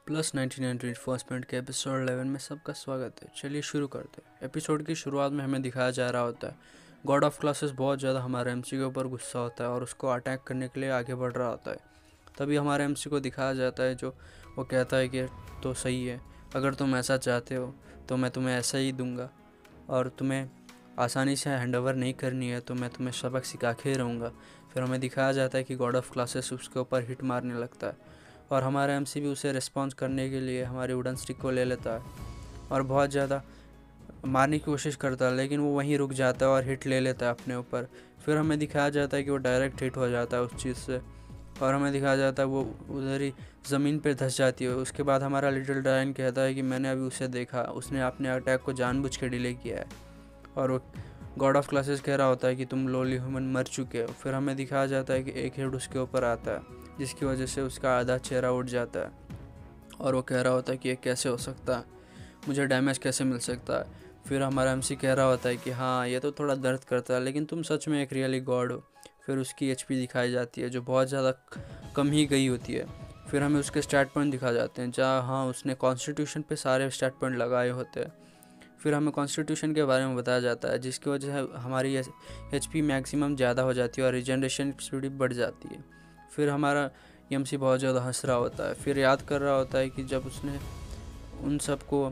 Plus 99 first minute के episode 11 में सबका स्वागत है। चलिए शुरू करते हैं। एपिसोड की शुरुआत में हमें दिखाया जा रहा होता है गॉड ऑफ क्लासेस बहुत ज़्यादा हमारे एमसी के ऊपर गुस्सा होता है और उसको अटैक करने के लिए आगे बढ़ रहा होता है। तभी हमारे एमसी को दिखाया जाता है जो वो कहता है कि तो सही है, अगर तुम ऐसा चाहते हो तो मैं तुम्हें ऐसा ही दूंगा और तुम्हें आसानी से हैंडओवर नहीं करनी है तो मैं तुम्हें सबक सिखा के ही रहूँगा। फिर हमें दिखाया जाता है कि गॉड ऑफ क्लासेस उसके ऊपर हिट मारने लगता है और हमारा एमसी भी उसे रिस्पॉन्स करने के लिए हमारी वुडन स्टिक को ले लेता है और बहुत ज़्यादा मारने की कोशिश करता है, लेकिन वो वहीं रुक जाता है और हिट ले लेता है अपने ऊपर। फिर हमें दिखाया जाता है कि वो डायरेक्ट हिट हो जाता है उस चीज़ से और हमें दिखाया जाता है वो उधर ही ज़मीन पर धंस जाती है। उसके बाद हमारा लिटिल ड्रैगन कहता है कि मैंने अभी उसे देखा, उसने अपने अटैक को जानबूझ के डिले किया है और वो गॉड ऑफ क्लासेस कह रहा होता है कि तुम लोली ह्यूमन मर चुके हो। फिर हमें दिखाया जाता है कि एक हेड उसके ऊपर आता है जिसकी वजह से उसका आधा चेहरा उठ जाता है और वो कह रहा होता है कि ये कैसे हो सकता है, मुझे डैमेज कैसे मिल सकता है। फिर हमारा एमसी कह रहा होता है कि हाँ ये तो थोड़ा दर्द करता है लेकिन तुम सच में एक रियली गॉड हो। फिर उसकी एचपी दिखाई जाती है जो बहुत ज़्यादा कम ही गई होती है। फिर हमें उसके स्टैट पॉइंट दिखा जाते हैं जहाँ हाँ उसने कॉन्स्टिट्यूशन पे सारे स्टैट पॉइंट लगाए होते हैं। फिर हमें कॉन्स्टिट्यूशन के बारे में बताया जाता है जिसकी वजह से हमारी एचपी मैक्सिमम ज़्यादा हो जाती है और रिजनरेशन स्पीड भी बढ़ जाती है। फिर हमारा एमसी बहुत ज़्यादा हंस रहा होता है, फिर याद कर रहा होता है कि जब उसने उन सबको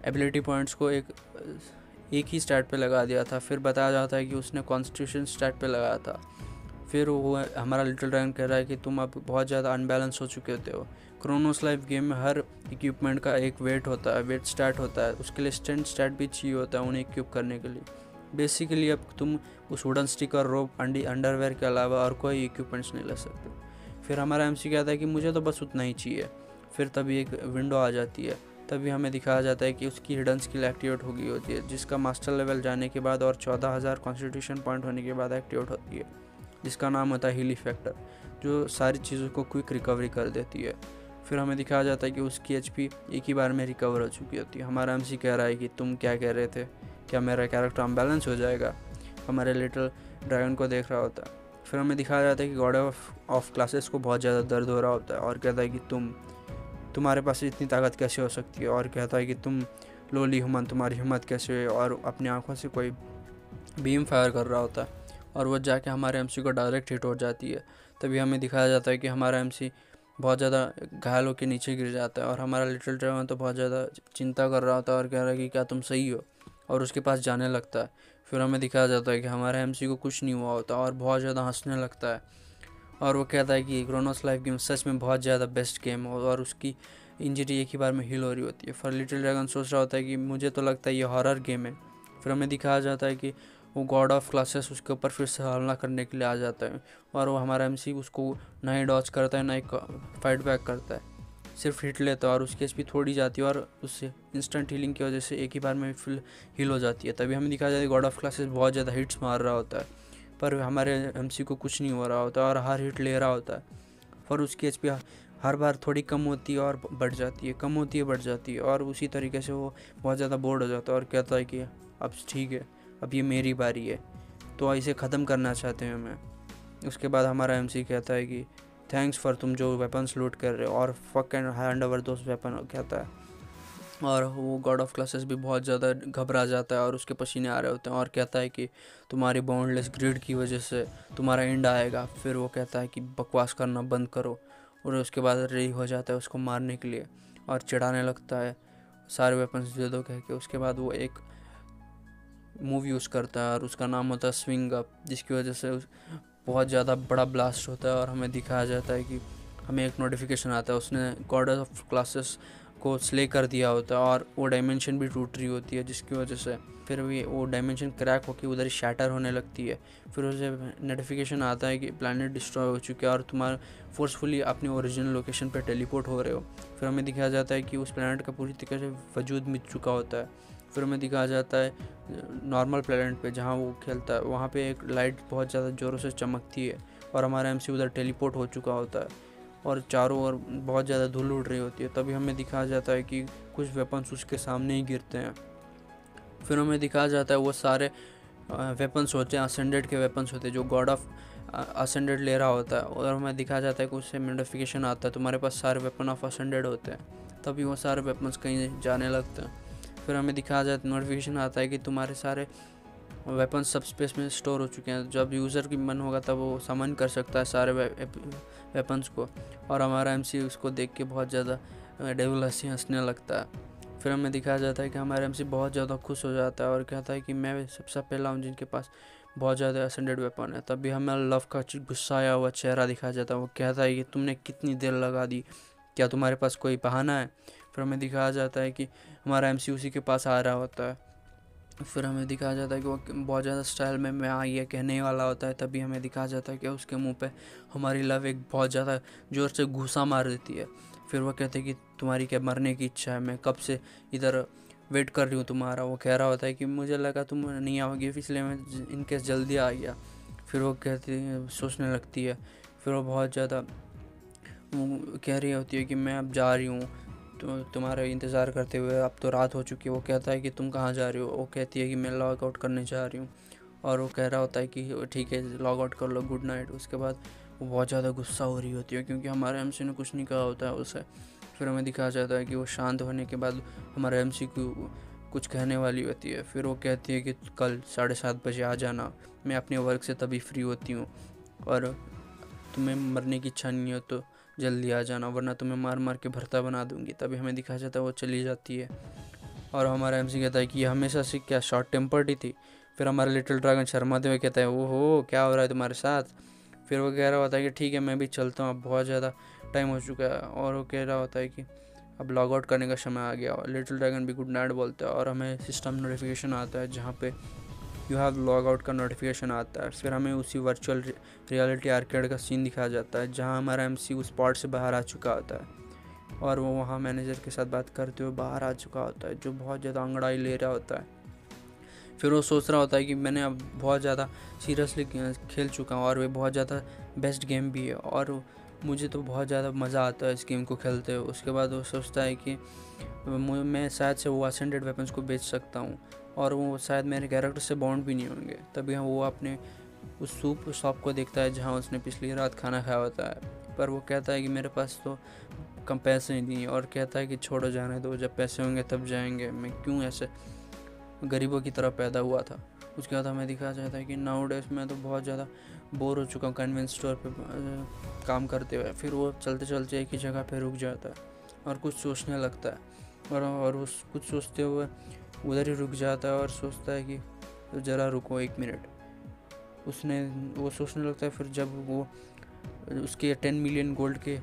एबिलिटी पॉइंट्स को एक ही स्टैट पे लगा दिया था। फिर बताया जाता है कि उसने कॉन्स्टिट्यूशन स्टैट पे लगाया था। फिर वो हमारा लिटिल ड्रैगन कह रहा है कि तुम अब बहुत ज़्यादा अनबैलेंस हो चुके होते हो। क्रोनोस लाइफ गेम में हर इक्विपमेंट का एक वेट होता है, वेट स्टैट होता है, उसके लिए स्टैंड स्टैट भी चाहिए होता है उन्हें इक्विप करने के लिए। बेसिकली अब तुम उस वुडन स्टिक और रोप अंडरवेयर के अलावा और कोई इक्विपमेंट्स नहीं ले सकते। फिर हमारा एमसी कहता है कि मुझे तो बस उतना ही चाहिए। फिर तभी एक विंडो आ जाती है, तभी हमें दिखाया जाता है कि उसकी हिडन स्किल एक्टिवेट हो गई होती है जिसका मास्टर लेवल जाने के बाद और 14,000 कॉन्स्टिट्यूशन पॉइंट होने के बाद एक्टिवेट होती है, जिसका नाम होता है हीली फैक्टर, जो सारी चीज़ों को क्विक रिकवरी कर देती है। फिर हमें दिखाया जाता है कि उसकी एचपी एक ही बार में रिकवर हो चुकी होती है। हमारा एमसी कह रहा है कि तुम क्या कह रहे थे, क्या मेरा कैरेक्टर अनबैलेंस हो जाएगा। हमारे लिटिल ड्रैगन को देख रहा होता है। फिर हमें दिखाया जाता है कि गॉड ऑफ क्लासेस को बहुत ज़्यादा दर्द हो रहा होता है और कहता है कि तुम्हारे पास इतनी ताकत कैसे हो सकती है, और कहता है कि तुम लोली ह्यूमन, तुम्हारी हिम्मत कैसे हुई, और अपनी आंखों से कोई बीम फायर कर रहा होता है और वो जाके हमारे एमसी को डायरेक्ट हिट हो जाती है। तभी हमें दिखाया जाता है कि हमारा एमसी बहुत ज़्यादा घायल होकर नीचे गिर जाता है और हमारा लिटिल ड्रैगन तो बहुत ज़्यादा चिंता कर रहा होता है और कह रहा है कि क्या तुम सही हो, और उसके पास जाने लगता है। फिर हमें दिखाया जाता है कि हमारे एमसी को कुछ नहीं हुआ होता और बहुत ज़्यादा हंसने लगता है और वो कहता है कि क्रोनोस लाइफ गेम सच में बहुत ज़्यादा बेस्ट गेम हो और उसकी इंजरी एक ही बार में हील हो रही होती है। फिर लिटिल ड्रैगन सोच रहा होता है कि मुझे तो लगता है ये हॉरर गेम है। फिर हमें दिखाया जाता है कि वो गॉड ऑफ क्लासेस उसके ऊपर फिर से हमला करने के लिए आ जाता है और वो हमारा एमसी उसको ना ही डॉच करता है ना ही फाइट बैक करता है, सिर्फ हिट लेता है और उसकी एचपी थोड़ी जाती है और उससे इंस्टेंट हीलिंग की वजह से एक ही बार में फुल हील हो जाती है। तभी हमें दिखाया जाता है गॉड ऑफ क्लासेस बहुत ज़्यादा हिट्स मार रहा होता है पर हमारे एमसी को कुछ नहीं हो रहा होता और हर हिट ले रहा होता है। और उसकी एचपी हर बार थोड़ी कम होती है और बढ़ जाती है, कम होती है बढ़ जाती है, और उसी तरीके से वो बहुत ज़्यादा बोर्ड हो जाता है और कहता है कि अब ठीक है, अब ये मेरी बारी है, तो इसे ख़त्म करना चाहते हैं मैं। उसके बाद हमारा एमसी कहता है कि थैंक्स फॉर तुम जो वेपन्स लूट कर रहे हो और फक एंड हैंड ओवर दोस्त वेपन कहता है। और वो गॉड ऑफ क्लासेस भी बहुत ज़्यादा घबरा जाता है और उसके पसीने आ रहे होते हैं और कहता है कि तुम्हारी बाउंडलेस ग्रिड की वजह से तुम्हारा एंड आएगा। फिर वो कहता है कि बकवास करना बंद करो और उसके बाद रेडी हो जाता है उसको मारने के लिए और चिढ़ाने लगता है सारे वेपन्स दे दो कह के। उसके बाद वो एक मूव यूज़ करता है और उसका नाम होता है स्विंग अप, जिसकी वजह से बहुत ज़्यादा बड़ा ब्लास्ट होता है और हमें दिखाया जाता है कि हमें एक नोटिफिकेशन आता है उसने गॉड ऑफ क्लासेस को स्ले कर दिया होता है और वो डायमेंशन भी टूट रही होती है, जिसकी वजह से फिर भी वो डायमेंशन क्रैक होकर उधर ही शैटर होने लगती है। फिर उसे नोटिफिकेशन आता है कि प्लैनेट डिस्ट्रॉय हो चुका है और तुम्हारा फोर्सफुली अपनी ओरिजिनल लोकेशन पर टेलीपोर्ट हो रहे हो। फिर हमें दिखाया जाता है कि उस प्लैनेट का पूरी तरीके से वजूद मिट चुका होता है। फिर हमें दिखाया जाता है नॉर्मल प्लैनेट पे जहाँ वो खेलता है, वहाँ पे एक लाइट बहुत ज़्यादा ज़ोरों से चमकती है और हमारा एमसी उधर टेलीपोर्ट हो चुका होता है और चारों ओर बहुत ज़्यादा धूल उड़ रही होती है। तभी हमें दिखाया जाता है कि कुछ वेपन्स उसके सामने ही गिरते हैं। फिर हमें दिखाया जाता है वो सारे वेपन्स होते हैं असेंडेड के वेपन्स होते हैं जो गॉड ऑफ असेंडेड ले रहा होता है और हमें दिखाया जाता है कि उससे नोटिफिकेशन आता है तुम्हारे पास सारे वेपन ऑफ असेंडेड होते हैं। तभी वो सारे वेपन्स कहीं जाने लगते हैं। फिर हमें दिखाया जाता है, नोटिफिकेशन आता है कि तुम्हारे सारे वेपन्स सब स्पेस में स्टोर हो चुके हैं। जब यूज़र की मन होगा तब वो समन कर सकता है सारे वेपन्स को। और हमारा एमसी उसको देख के बहुत ज़्यादा डेविल हंसने लगता है। फिर हमें दिखाया जाता है कि हमारा एमसी बहुत ज़्यादा खुश हो जाता है और कहता है कि मैं सबसे पहला हूँ जिनके पास बहुत ज़्यादा असेंडेड वेपन है। तभी हमें लव का गुस्साया हुआ चेहरा दिखाया जाता है। वो कहता है कि तुमने कितनी देर लगा दी, क्या तुम्हारे पास कोई बहाना है? फिर हमें दिखाया जाता है कि हमारा एमसी उसी के पास आ रहा होता है। फिर हमें दिखाया जाता है कि वो बहुत ज़्यादा स्टाइल में मैं ये कहने वाला होता है। तभी हमें दिखाया जाता है कि उसके मुंह पे हमारी लव एक बहुत ज़्यादा ज़ोर से घूसा मार देती है। फिर वो कहते हैं कि तुम्हारी क्या मरने की इच्छा है, मैं कब से इधर वेट कर रही हूँ तुम्हारा। वो कह रहा होता है कि मुझे लगा तुम नहीं आओगी इसलिए मैं इनकेस जल्दी आ गया। फिर वो कहती सोचने लगती है। फिर वो बहुत ज़्यादा कह रही होती है कि मैं अब जा रही हूँ तुम्हारा इंतज़ार करते हुए, अब तो रात हो चुकी है। वो कहता है कि तुम कहाँ जा रही हो? वो कहती है कि मैं लॉग आउट करने जा रही हूँ। और वो कह रहा होता है कि ठीक है लॉग आउट कर लो, गुड नाइट। उसके बाद वो बहुत ज़्यादा गुस्सा हो रही होती है क्योंकि हमारे एमसी ने कुछ नहीं कहा होता है उसे। फिर हमें दिखाया जाता है कि वो शांत होने के बाद हमारे एमसी को कुछ कहने वाली होती है। फिर वो कहती है कि कल 7:30 बजे आ जाना, मैं अपने वर्क से तभी फ्री होती हूँ, और तुम्हें मरने की इच्छा नहीं हो तो जल्दी आ जाना वरना तुम्हें मार मार के भरता बना दूंगी। तभी हमें दिखाया जाता है वो चली जाती है। और हमारा एमसी कहता है कि ये हमेशा से क्या शॉर्ट टेम्पर्ड ही थी? फिर हमारा लिटिल ड्रैगन शर्माते हुए कहता है ओहो क्या हो रहा है तुम्हारे साथ? फिर वो कह रहा होता है कि ठीक है मैं भी चलता हूँ, अब बहुत ज़्यादा टाइम हो चुका है। और वो कह रहा होता है कि अब लॉग आउट करने का समय आ गया। और लिटिल ड्रैगन भी गुड नाइट बोलता है और हमें सिस्टम नोटिफिकेशन आता है जहाँ पे यू हैव लॉग आउट का नोटिफिकेशन आता है। फिर हमें उसी वर्चुअल रियलिटी आर्केड का सीन दिखाया जाता है जहाँ हमारा एमसी उस स्पॉट से बाहर आ चुका होता है और वो वहाँ मैनेजर के साथ बात करते हुए बाहर आ चुका होता है जो बहुत ज़्यादा अंगड़ाई ले रहा होता है। फिर वो सोच रहा होता है कि मैंने अब बहुत ज़्यादा सीरियसली खेल चुका हूँ और वे बहुत ज़्यादा बेस्ट गेम भी है और मुझे तो बहुत ज़्यादा मज़ा आता है इस गेम को खेलते हुए। उसके बाद वो सोचता है कि मैं शायद से वो असेंडेड वेपन्स को बेच सकता हूँ और वो शायद मेरे कैरेक्टर से बॉन्ड भी नहीं होंगे। तभी वो अपने उस सूप शॉप को देखता है जहाँ उसने पिछली रात खाना खाया होता है, पर वो कहता है कि मेरे पास तो कम पैसे ही नहीं, और कहता है कि छोड़ो जाने दो, जब पैसे होंगे तब जाएंगे, मैं क्यों ऐसे गरीबों की तरह पैदा हुआ था। उसके बाद हमें दिखाया जाता है कि नाउ डेज मैं तो बहुत ज़्यादा बोर हो चुका हूँ कन्वेंस स्टोर पे काम करते हुए। फिर वो चलते चलते एक ही जगह पे रुक जाता है और कुछ सोचने लगता है और उस कुछ सोचते हुए उधर ही रुक जाता है और सोचता है कि ज़रा रुको 1 मिनट। वो सोचने लगता है। फिर जब वो उसके 10 मिलियन गोल्ड के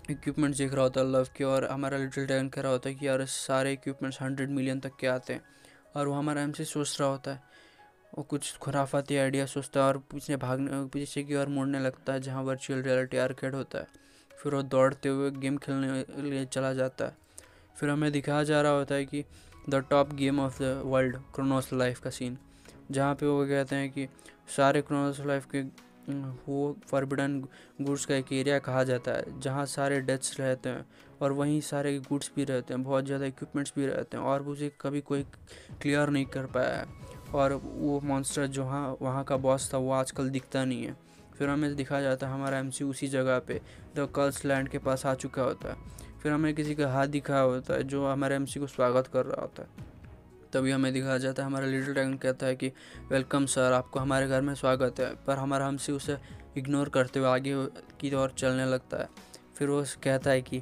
इक्विपमेंट्स देख रहा होता है लव के, और हमारा लिटिल ड्रैगन कह रहा होता है कि यार सारे इक्विपमेंट्स 100 मिलियन तक के आते हैं। और वो हमारा एमसी सोच रहा होता है, वो कुछ खुराफाती आइडिया सोचता है और पीछे की ओर मुड़ने लगता है जहाँ वर्चुअल रियलिटी आर्केड होता है। फिर वो दौड़ते हुए गेम खेलने लिए चला जाता है। फिर हमें दिखाया जा रहा होता है कि the top game of the world Chronos life का सीन, जहाँ पे वो कहते हैं कि सारे क्रोनोस लाइफ के वो फॉरबिडन गुड्स का एक एरिया कहा जाता है जहाँ सारे डेथ्स रहते हैं और वहीं सारे गुड्स भी रहते हैं, बहुत ज़्यादा इक्विपमेंट्स भी रहते हैं, और मुझे कभी कोई क्लियर नहीं कर पाया है। और वो मॉन्स्टर जो वहाँ का बॉस था वो आजकल दिखता नहीं है। फिर हमें दिखाया जाता है हमारा एमसी उसी जगह पे द कर्स लैंड के पास आ चुका होता है। फिर हमें किसी का हाथ दिखाया होता है जो हमारे एमसी को स्वागत कर रहा होता है। तभी हमें दिखाया जाता है हमारा लिटिल ड्रैगन कहता है कि वेलकम सर, आपको हमारे घर में स्वागत है, पर हमारा एमसी उसे इग्नोर करते हुए आगे की ओर चलने लगता है। फिर वो कहता है कि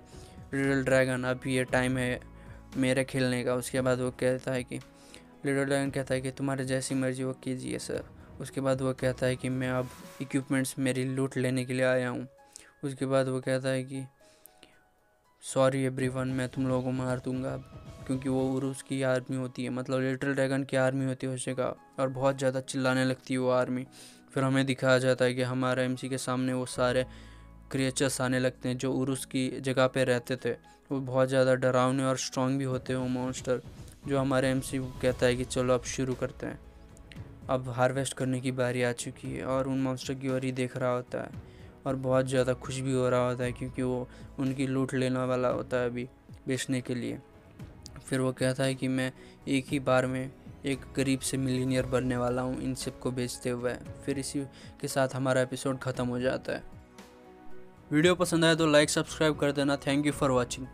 लिटिल ड्रैगन अभी ये टाइम है मेरे खेलने का। उसके बाद वो कहता है कि लिटिल ड्रैगन कहता है कि तुम्हारे जैसी मर्जी वो कीजिए सर। उसके बाद वो कहता है कि मैं अब इक्विपमेंट्स मेरी लूट लेने के लिए आया हूँ। उसके बाद वो कहता है कि सॉरी एवरीवन, मैं तुम लोगों को मार दूंगा, क्योंकि वो उरुस की आर्मी होती है, मतलब लिटिल ड्रैगन की आर्मी होती है उस जगह, और बहुत ज़्यादा चिल्लाने लगती है वो आर्मी। फिर हमें दिखाया जाता है कि हमारे एमसी के सामने वो सारे क्रिएचर्स आने लगते हैं जो उरुस की जगह पे रहते थे। वो बहुत ज़्यादा डरावने और स्ट्रॉन्ग भी होते हैं वो मॉन्स्टर, जो हमारे एमसी को कहता है कि चलो अब शुरू करते हैं, अब हार्वेस्ट करने की बारी आ चुकी है। और उन मॉन्स्टर की ओर ही देख रहा होता है और बहुत ज़्यादा खुश भी हो रहा होता है क्योंकि वो उनकी लूट लेने वाला होता है अभी बेचने के लिए। फिर वो कहता है कि मैं एक ही बार में एक गरीब से मिलीनियर बनने वाला हूँ इन सब को बेचते हुए। फिर इसी के साथ हमारा एपिसोड ख़त्म हो जाता है। वीडियो पसंद आया तो लाइक सब्सक्राइब कर देना। Thank you for watching.